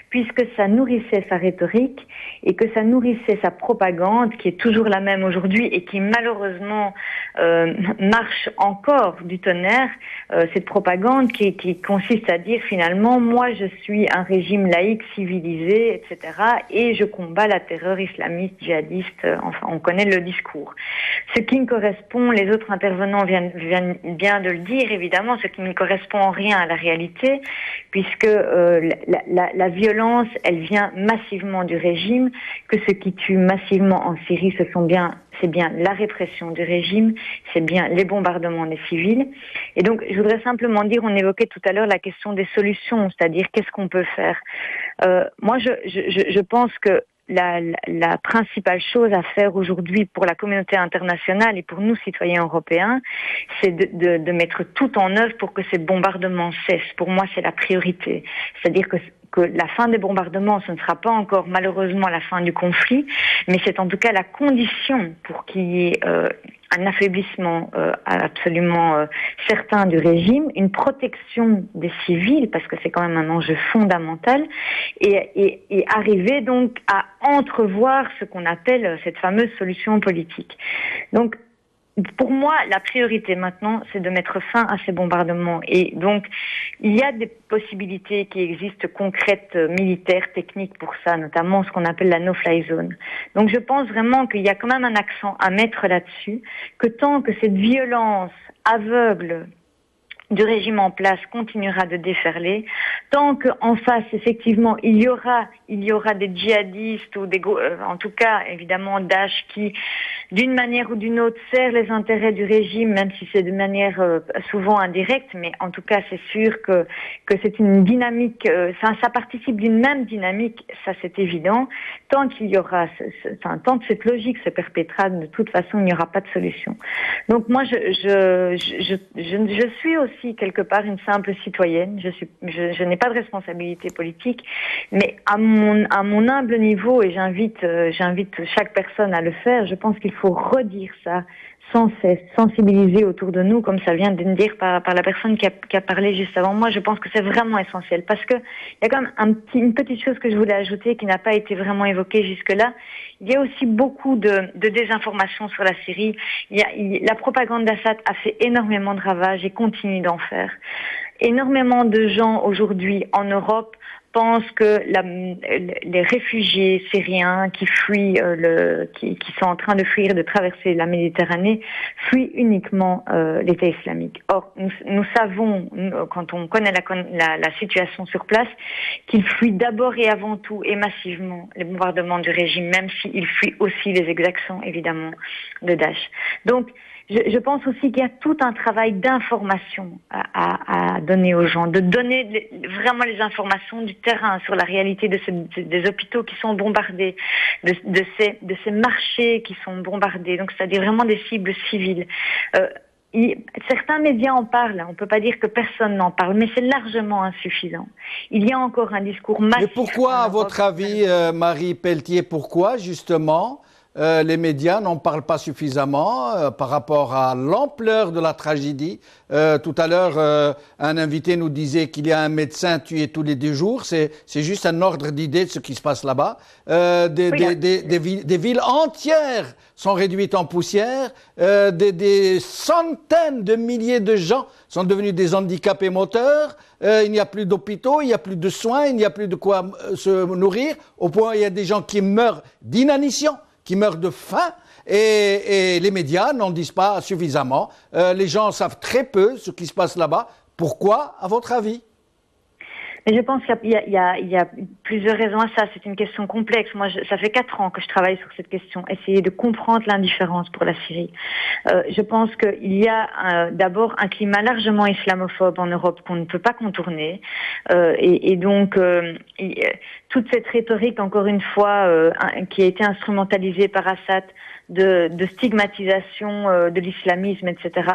puisque ça nourrissait sa rhétorique et que ça nourrissait sa propagande, qui est toujours la même aujourd'hui et qui malheureusement marche encore du tonnerre, cette propagande qui consiste à dire finalement, moi je suis un régime laïque, civilisé, etc. et je combats la terreur islamiste, djihadiste, enfin on connaît le discours. Ce qui ne correspond, les autres intervenants viennent bien de le dire évidemment, ce qui ne correspond en rien à la réalité, puisque la violence, elle vient massivement du régime, que ce qui tue massivement en Syrie, c'est bien la répression du régime, c'est bien les bombardements des civils. Et donc, je voudrais simplement dire, on évoquait tout à l'heure la question des solutions, c'est-à-dire qu'est-ce qu'on peut faire. Moi, je pense que la principale chose à faire aujourd'hui pour la communauté internationale et pour nous citoyens européens, c'est de mettre tout en œuvre pour que ces bombardements cessent. Pour moi, c'est la priorité. C'est-à-dire que la fin des bombardements, ce ne sera pas encore malheureusement la fin du conflit, mais c'est en tout cas la condition pour qu'il y ait un affaiblissement absolument certain du régime, une protection des civils, parce que c'est quand même un enjeu fondamental, et arriver donc à entrevoir ce qu'on appelle cette fameuse solution politique. Donc, pour moi, la priorité maintenant, c'est de mettre fin à ces bombardements. Et donc, il y a des possibilités qui existent concrètes, militaires, techniques pour ça, notamment ce qu'on appelle la no-fly zone. Donc, je pense vraiment qu'il y a quand même un accent à mettre là-dessus, que tant que cette violence aveugle du régime en place continuera de déferler, tant qu'en face, effectivement, il y aura des djihadistes ou en tout cas, évidemment, Daesh qui, d'une manière ou d'une autre, sert les intérêts du régime, même si c'est de manière souvent indirecte, mais en tout cas, c'est sûr que c'est une dynamique, ça participe d'une même dynamique, ça c'est évident. Tant qu'il y aura, tant que cette logique se perpétrera, de toute façon, il n'y aura pas de solution. Donc moi, je suis aussi quelque part une simple citoyenne. Je n'ai pas de responsabilité politique, mais à mon humble niveau, et j'invite chaque personne à le faire, je pense qu'il faut redire ça sans cesse, sensibiliser autour de nous, comme ça vient de me dire par la personne qui a parlé juste avant moi. Je pense que c'est vraiment essentiel, parce que il y a quand même une petite chose que je voulais ajouter qui n'a pas été vraiment évoquée jusque-là. Il y a aussi beaucoup de désinformation sur la Syrie. La propagande d'Assad a fait énormément de ravages et continue d'en faire. Énormément de gens aujourd'hui en Europe pensent que les réfugiés syriens qui fuient, qui sont en train de fuir, de traverser la Méditerranée, fuient uniquement l'État islamique. Or, nous savons, quand on connaît la situation sur place, qu'ils fuient d'abord et avant tout et massivement les bombardements du régime, même s'ils fuient aussi les exactions, évidemment, de Daesh. Donc, je pense aussi qu'il y a tout un travail d'information à donner aux gens, de donner vraiment les informations du terrain sur la réalité des hôpitaux qui sont bombardés, de ces marchés qui sont bombardés, donc c'est-à-dire vraiment des cibles civiles. Certains médias en parlent, on ne peut pas dire que personne n'en parle, mais c'est largement insuffisant. Il y a encore un discours massif.
Mais pourquoi, à votre avis, Marie Pelletier, pourquoi justement les médias n'en parlent pas suffisamment par rapport à l'ampleur de la tragédie. Tout à l'heure, un invité nous disait qu'il y a un médecin tué tous les 2 jours. C'est juste un ordre d'idée de ce qui se passe là-bas. Des villes entières sont réduites en poussière. Des centaines de milliers de gens sont devenus des handicapés moteurs. Il n'y a plus d'hôpitaux, il n'y a plus de soins, il n'y a plus de quoi se nourrir. Au point où il y a des gens qui meurent d'inanition, qui meurent de faim. Et les médias n'en disent pas suffisamment. Les gens savent très peu ce qui se passe là-bas. Pourquoi, à votre avis ?
Mais je pense qu'il y a plusieurs raisons à ça. C'est une question complexe. Moi, ça fait 4 ans que je travaille sur cette question. Essayer de comprendre l'indifférence pour la Syrie. Je pense qu'il y a d'abord un climat largement islamophobe en Europe qu'on ne peut pas contourner. Et donc, toute cette rhétorique, encore une fois, qui a été instrumentalisée par Assad, de stigmatisation de l'islamisme, etc.,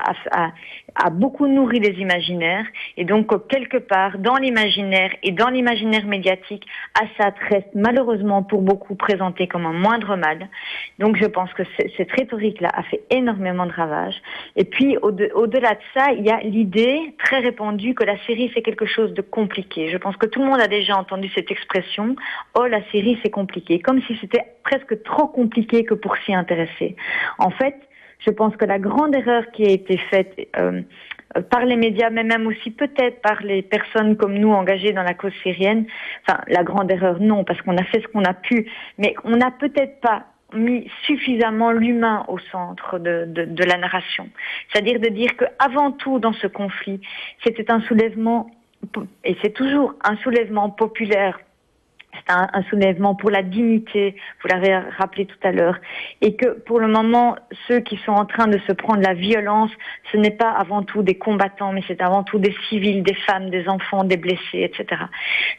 a beaucoup nourri les imaginaires. Et donc, quelque part, dans l'imaginaire et dans l'imaginaire médiatique, Assad reste malheureusement pour beaucoup présenté comme un moindre mal. Donc, je pense que cette rhétorique-là a fait énormément de ravages. Et puis, au-delà de ça, il y a l'idée très répandue que la Syrie, c'est quelque chose de compliqué. Je pense que tout le monde a déjà entendu cette expression « Oh, la Syrie, c'est compliqué », comme si c'était presque trop compliqué que pour s'y intéresser. En fait, je pense que la grande erreur qui a été faite par les médias, mais même aussi peut-être par les personnes comme nous engagées dans la cause syrienne, enfin la grande erreur non, parce qu'on a fait ce qu'on a pu, mais on n'a peut-être pas mis suffisamment l'humain au centre de la narration. C'est-à-dire de dire qu'avant tout dans ce conflit, c'était un soulèvement, et c'est toujours un soulèvement populaire. C'est un soulèvement pour la dignité, vous l'avez rappelé tout à l'heure, et que pour le moment, ceux qui sont en train de se prendre la violence, ce n'est pas avant tout des combattants, mais c'est avant tout des civils, des femmes, des enfants, des blessés, etc.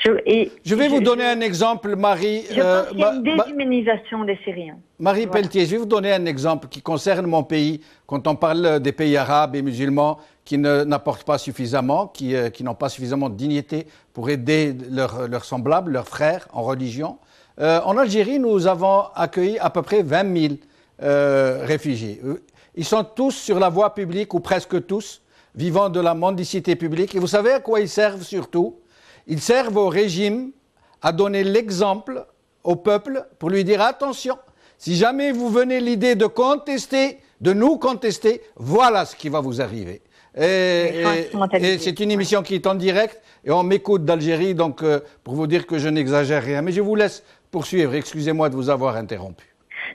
Je vais vous donner un exemple, Marie.
Je pense qu'il y a une déshumanisation des Syriens.
Marie Pelletier, je vais vous donner un exemple qui concerne mon pays, quand on parle des pays arabes et musulmans qui n'apportent pas suffisamment, qui n'ont pas suffisamment de dignité pour aider leurs semblables, leurs frères en religion. En Algérie, nous avons accueilli à peu près 20 000 réfugiés. Ils sont tous sur la voie publique, ou presque tous, vivant de la mendicité publique. Et vous savez à quoi ils servent surtout ? Ils servent au régime à donner l'exemple au peuple pour lui dire « Attention, si jamais vous venez l'idée de contester, de nous contester, voilà ce qui va vous arriver. » Et c'est une émission qui est en direct et on m'écoute d'Algérie, donc pour vous dire que je n'exagère rien. Mais je vous laisse poursuivre, excusez-moi de vous avoir interrompu.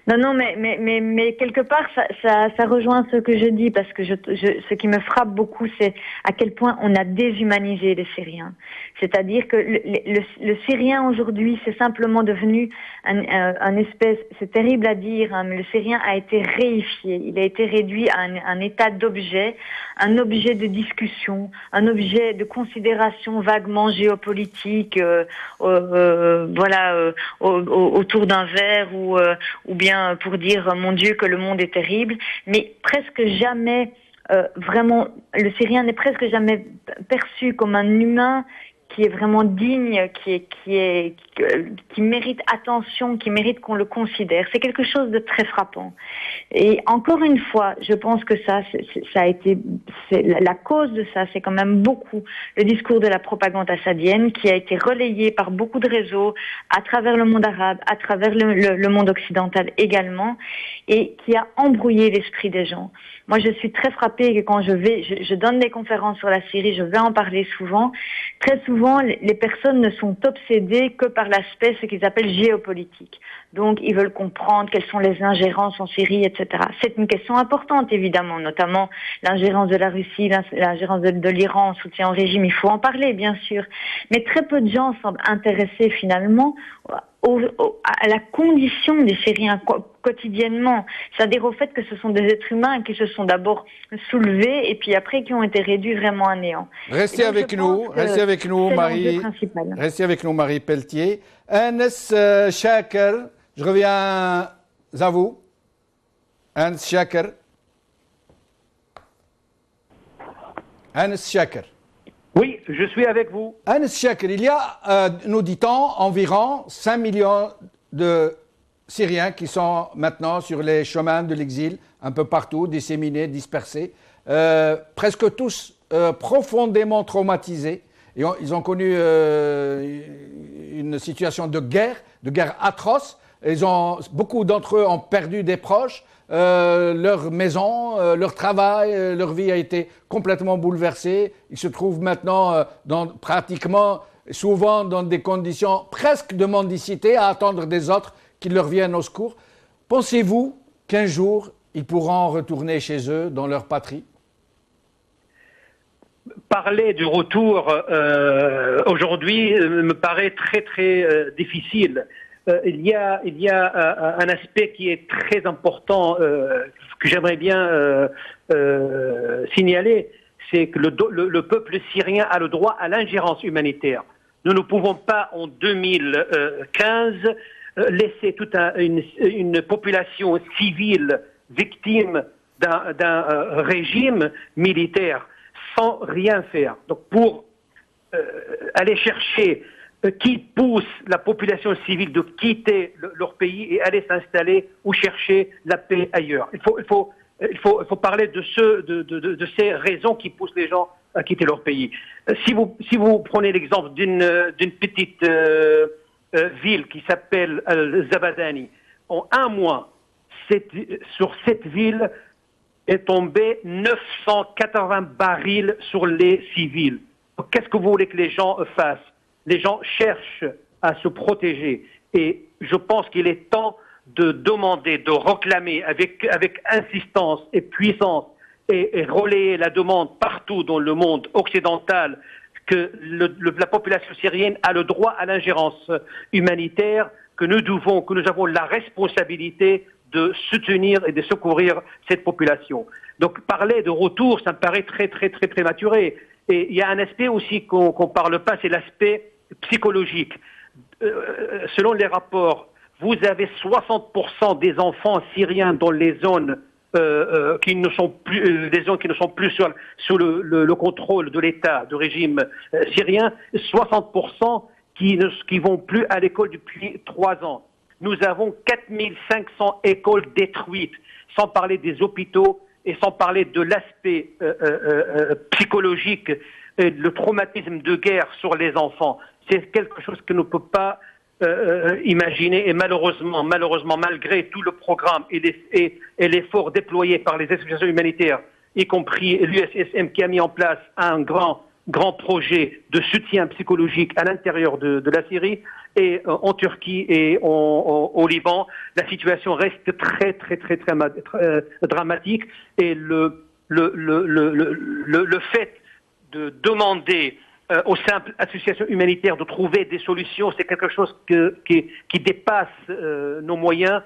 Non, mais quelque part, ça rejoint ce que je dis, parce que ce qui me frappe beaucoup, c'est à quel point on a déshumanisé les Syriens. C'est-à-dire que le Syrien aujourd'hui, c'est simplement devenu un espèce, c'est terrible à dire, hein, mais le Syrien a été réifié. Il a été réduit à un état d'objet, un objet de discussion, un objet de considération vaguement géopolitique, autour d'un verre ou bien pour dire mon Dieu que le monde est terrible, mais presque jamais vraiment le Syrien n'est presque jamais perçu comme un humain qui est vraiment digne, qui mérite attention, qui mérite qu'on le considère. C'est quelque chose de très frappant. Et encore une fois, je pense que ça a été, la cause de ça, c'est quand même beaucoup le discours de la propagande assadienne qui a été relayé par beaucoup de réseaux à travers le monde arabe, à travers le monde occidental également, et qui a embrouillé l'esprit des gens. Moi, je suis très frappée que quand je donne des conférences sur la Syrie, je vais en parler souvent. Très souvent, les personnes ne sont obsédées que par l'aspect, ce qu'ils appellent géopolitique. Donc, ils veulent comprendre quelles sont les ingérences en Syrie, etc. C'est une question importante, évidemment, notamment l'ingérence de la Russie, l'ingérence de l'Iran en soutien au régime. Il faut en parler, bien sûr. Mais très peu de gens semblent intéressés, finalement, à la condition des Syriens quotidiennement, c'est-à-dire au fait que ce sont des êtres humains qui se sont d'abord soulevés et puis après qui ont été réduits vraiment à néant.
Restez avec nous, Marie. Restez avec nous, Marie Pelletier. Anas Shaker, je reviens à vous. Anas Shaker. Anas Shaker.
Oui, je suis avec vous.
Anas Shaker, il y a, nous dit-on, environ 5 millions de Syriens qui sont maintenant sur les chemins de l'exil, un peu partout, disséminés, dispersés, presque tous profondément traumatisés. Et ils ont connu une situation de guerre atroce. Beaucoup d'entre eux ont perdu des proches, leur maison, leur travail, leur vie a été complètement bouleversée. Ils se trouvent maintenant souvent dans des conditions presque de mendicité, à attendre des autres qui leur viennent au secours. Pensez-vous qu'un jour, ils pourront retourner chez eux, dans leur patrie?
Parler du retour aujourd'hui me paraît très très difficile. Il y a un aspect qui est très important que j'aimerais bien signaler, c'est que le peuple syrien a le droit à l'ingérence humanitaire. Nous ne pouvons pas en 2015 laisser toute une population civile victime d'un régime militaire sans rien faire. Donc pour aller chercher qui pousse la population civile de quitter leur pays et aller s'installer ou chercher la paix ailleurs. Il faut parler de ces raisons qui poussent les gens à quitter leur pays. Si vous prenez l'exemple d'une petite ville qui s'appelle Zabadani, en un mois, sur cette ville est tombé 980 barils sur les civils. Qu'est-ce que vous voulez que les gens fassent? Les gens cherchent à se protéger. Et je pense qu'il est temps de demander, de réclamer avec insistance et puissance et relayer la demande partout dans le monde occidental que la population syrienne a le droit à l'ingérence humanitaire, que nous avons la responsabilité de soutenir et de secourir cette population. Donc parler de retour, ça me paraît très très très prématuré. Et il y a un aspect aussi qu'on parle pas, c'est l'aspect psychologique. Selon les rapports, vous avez 60% des enfants syriens dans les zones qui ne sont plus sous le contrôle de l'État, du régime syrien, 60% qui vont plus à l'école depuis 3 ans. Nous avons 4500 écoles détruites, sans parler des hôpitaux et sans parler de l'aspect psychologique et le traumatisme de guerre sur les enfants. C'est quelque chose que ne peut pas imaginer et malheureusement, malgré tout le programme et l'effort déployé par les associations humanitaires, y compris l'USSM qui a mis en place un grand projet de soutien psychologique à l'intérieur de la Syrie et en Turquie et au Liban, la situation reste très très très très dramatique et le fait de demander aux simples associations humanitaires de trouver des solutions, c'est quelque chose qui dépasse nos moyens.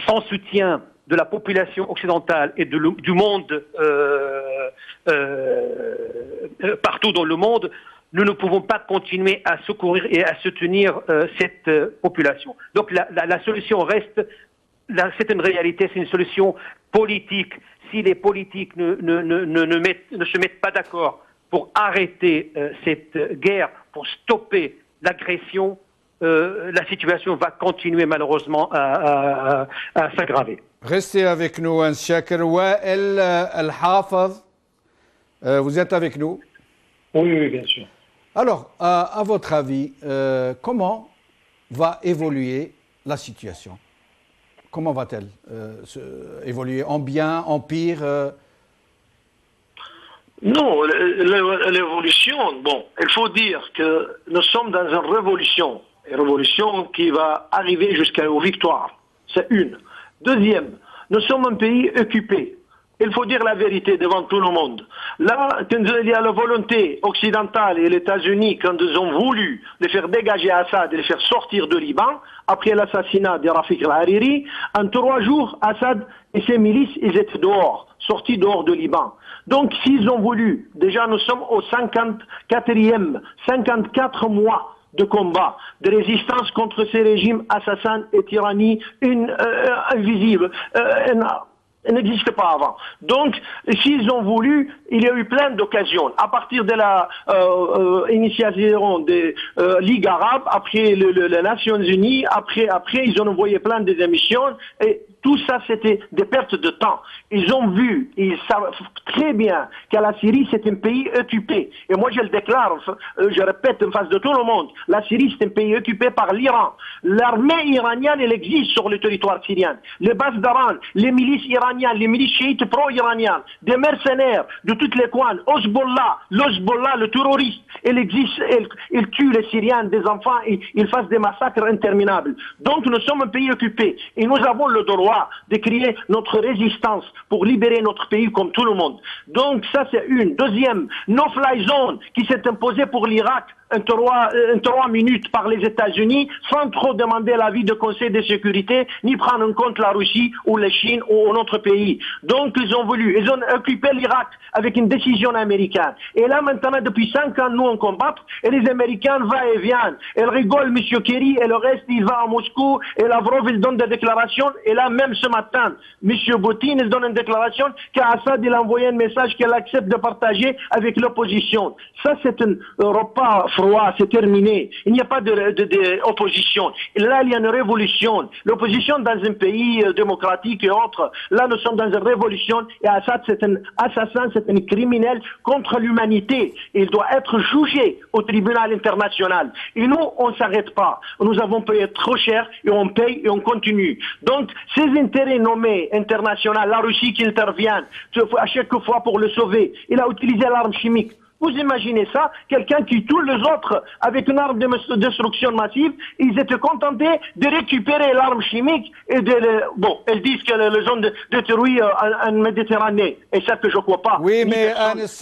Sans soutien de la population occidentale et du monde partout dans le monde, nous ne pouvons pas continuer à secourir et à soutenir cette population. Donc la solution reste, c'est une réalité, c'est une solution politique. Si les politiques ne se mettent pas d'accord pour arrêter cette guerre, pour stopper l'agression, la situation va continuer malheureusement à s'aggraver.
Restez avec nous, Shakir. Wael Al-Hafez, vous êtes avec nous?
Oui, bien sûr.
Alors, à votre avis, comment va évoluer la situation? Comment va-t-elle évoluer? En bien, en pire?
Non, l'évolution, bon, il faut dire que nous sommes dans une révolution qui va arriver jusqu'aux victoires. C'est une. Deuxième, nous sommes un pays occupé. Il faut dire la vérité devant tout le monde. Là, il y a la volonté occidentale et les États-Unis, quand ils ont voulu les faire dégager Assad et les faire sortir de Liban, après l'assassinat de Rafik al-Hariri, en 3 jours, Assad et ses milices, ils étaient sortis dehors de Liban. Donc, s'ils ont voulu, déjà nous sommes au 54 mois de combat, de résistance contre ces régimes assassins et tyrannies invisibles. n'existe pas avant. Donc, s'ils ont voulu, il y a eu plein d'occasions. À partir de la initiation des Ligues arabes, après les Nations Unies, après, ils ont envoyé plein des émissions, et tout ça, c'était des pertes de temps. Ils ont vu, ils savent très bien que la Syrie, c'est un pays occupé. Et moi, je le déclare, je répète en face de tout le monde, la Syrie, c'est un pays occupé par l'Iran. L'armée iranienne, elle existe sur le territoire syrien. Les bases d'Aran, les milices iraniennes, les milices chiites pro-iraniennes, des mercenaires de toutes les coins, l'Hezbollah, le terroriste, elle existe, elle tue les Syriens, des enfants, ils fassent des massacres interminables. Donc, nous sommes un pays occupé. Et nous avons le droit de créer notre résistance pour libérer notre pays comme tout le monde. Donc ça c'est une. Deuxième, no-fly zone qui s'est imposée pour l'Irak en 3 minutes par les États-Unis sans trop demander l'avis du Conseil de sécurité ni prendre en compte la Russie ou la Chine ou notre pays. Donc ils ont occupé l'Irak avec une décision américaine. Et là maintenant depuis 5 ans nous on combat et les Américains vont et viennent. Ils rigolent M. Kerry et le reste il va à Moscou et Lavrov il donne des déclarations et là même ce matin M. Poutine il donne une déclaration qu'Assad il a envoyé un message qu'elle accepte de partager avec l'opposition. Ça c'est un repas froid, c'est terminé. Il n'y a pas d'opposition. Là, il y a une révolution. L'opposition dans un pays démocratique et autres, là, nous sommes dans une révolution et Assad, c'est un assassin, c'est un criminel contre l'humanité. Il doit être jugé au tribunal international. Et nous, on ne s'arrête pas. Nous avons payé trop cher et on paye et on continue. Donc, ces intérêts nommés internationaux, la Russie qui intervient à chaque fois pour le sauver, il a utilisé l'arme chimique. Vous imaginez ça? Quelqu'un qui tue les autres avec une arme de destruction massive, ils étaient contentés de récupérer l'arme chimique et elles disent que les ont détruit en Méditerranée. Et ça que je ne crois pas.
Oui, mais Anis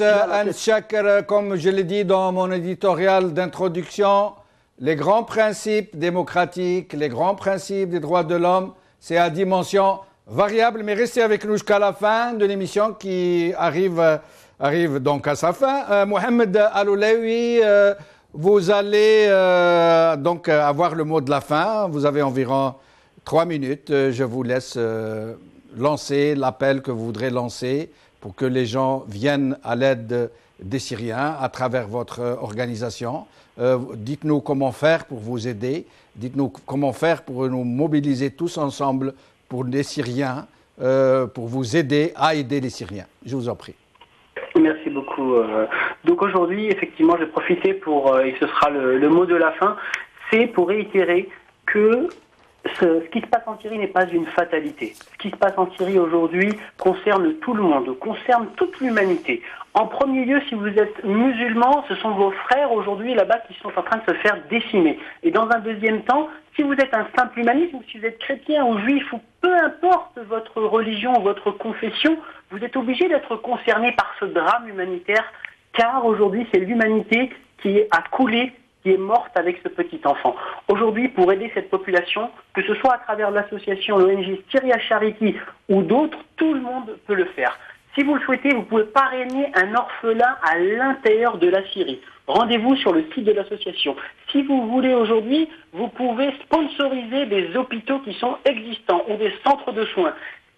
Chaker, comme je l'ai dit dans mon éditorial d'introduction, les grands principes démocratiques, les grands principes des droits de l'homme, c'est à dimension variable. Mais restez avec nous jusqu'à la fin de l'émission qui arrive donc à sa fin. Mohamed Aloulaoui, vous allez donc avoir le mot de la fin. Vous avez environ 3 minutes. Je vous laisse lancer l'appel que vous voudrez lancer pour que les gens viennent à l'aide des Syriens à travers votre organisation. Dites-nous comment faire pour vous aider. Dites-nous comment faire pour nous mobiliser tous ensemble pour les Syriens, pour vous aider à aider les Syriens. Je vous en prie.
Merci beaucoup. Donc aujourd'hui, effectivement, je vais profiter pour, et ce sera le mot de la fin, c'est pour réitérer que ce qui se passe en Syrie n'est pas une fatalité. Ce qui se passe en Syrie aujourd'hui concerne tout le monde, concerne toute l'humanité. En premier lieu, si vous êtes musulman, ce sont vos frères aujourd'hui là-bas qui sont en train de se faire décimer. Et dans un deuxième temps, si vous êtes un simple humaniste, ou si vous êtes chrétien ou juif, ou peu importe votre religion ou votre confession, vous êtes obligé d'être concerné par ce drame humanitaire, car aujourd'hui c'est l'humanité qui a coulé, qui est morte avec ce petit enfant. Aujourd'hui, pour aider cette population, que ce soit à travers l'association, l'ONG Syria Charity ou d'autres, tout le monde peut le faire. Si vous le souhaitez, vous pouvez parrainer un orphelin à l'intérieur de la Syrie. Rendez-vous sur le site de l'association. Si vous voulez aujourd'hui, vous pouvez sponsoriser des hôpitaux qui sont existants ou des centres de soins.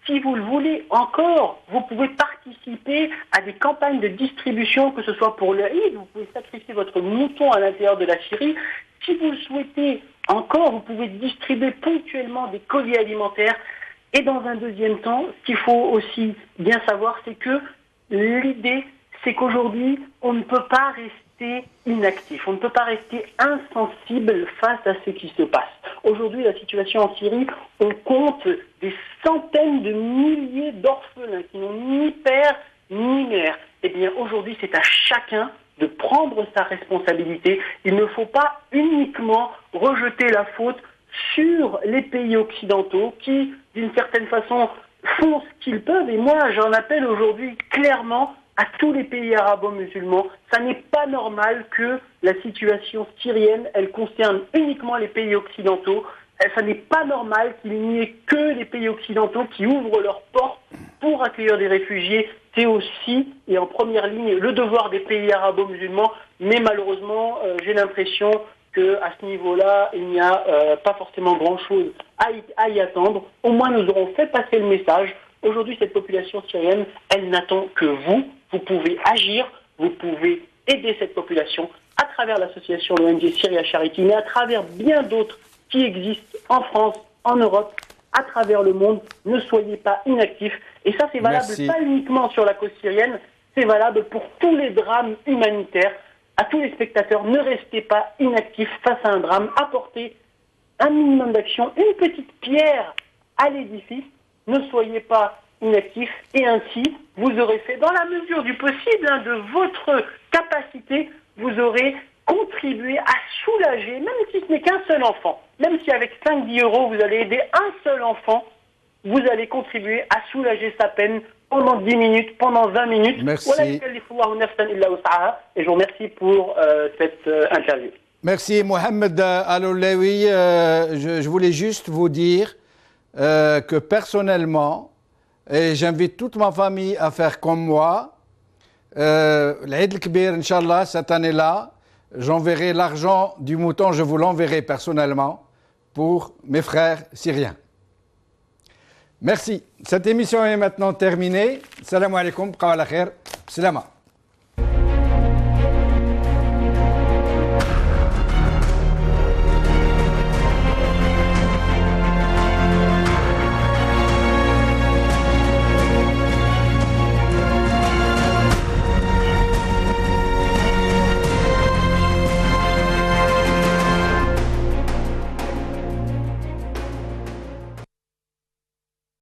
Si vous le voulez encore, vous pouvez participer à des campagnes de distribution, que ce soit pour le Eid, vous pouvez sacrifier votre mouton à l'intérieur de la Syrie. Si vous le souhaitez encore, vous pouvez distribuer ponctuellement des colis alimentaires. Et dans un deuxième temps, ce qu'il faut aussi bien savoir, c'est que l'idée, c'est qu'aujourd'hui, on ne peut pas rester inactif, on ne peut pas rester insensible face à ce qui se passe. Aujourd'hui, la situation en Syrie, on compte des centaines de milliers d'orphelins qui n'ont ni père ni mère. Eh bien, aujourd'hui, c'est à chacun de prendre sa responsabilité. Il ne faut pas uniquement rejeter la faute sur les pays occidentaux qui, d'une certaine façon, font ce qu'ils peuvent. Et moi, j'en appelle aujourd'hui clairement à tous les pays arabo-musulmans. Ça n'est pas normal que la situation syrienne, elle concerne uniquement les pays occidentaux. Ça n'est pas normal qu'il n'y ait que les pays occidentaux qui ouvrent leurs portes pour accueillir des réfugiés. C'est aussi, et en première ligne, le devoir des pays arabo-musulmans. Mais malheureusement, j'ai l'impression qu'à ce niveau-là, il n'y a pas forcément grand-chose à y attendre. Au moins, nous aurons fait passer le message Aujourd'hui, cette population syrienne, elle n'attend que vous. Vous pouvez agir, vous pouvez aider cette population à travers l'association l'ONG Syria Charity, mais à travers bien d'autres qui existent en France, en Europe, à travers le monde. Ne soyez pas inactifs. Et ça, c'est valable pas uniquement sur la cause syrienne, c'est valable pour tous les drames humanitaires. À tous les spectateurs, ne restez pas inactifs face à un drame. Apportez un minimum d'action, une petite pierre à l'édifice. Ne soyez pas inactifs. Et ainsi, vous aurez fait, dans la mesure du possible, de votre capacité, vous aurez contribué à soulager, même si ce n'est qu'un seul enfant, même si avec 5-10 euros, vous allez aider un seul enfant, vous allez contribuer à soulager sa peine pendant 10 minutes, pendant 20 minutes.
Merci.
Et je vous remercie pour cette interview.
Merci Mohamed Aloulaoui. Je voulais juste vous dire que personnellement, et j'invite toute ma famille à faire comme moi, l'Aïd el-Kbir, Inch'Allah, cette année-là, j'enverrai l'argent du mouton, je vous l'enverrai personnellement pour mes frères syriens. Merci. Cette émission est maintenant terminée. Salam alaikum, qawala khair, salama.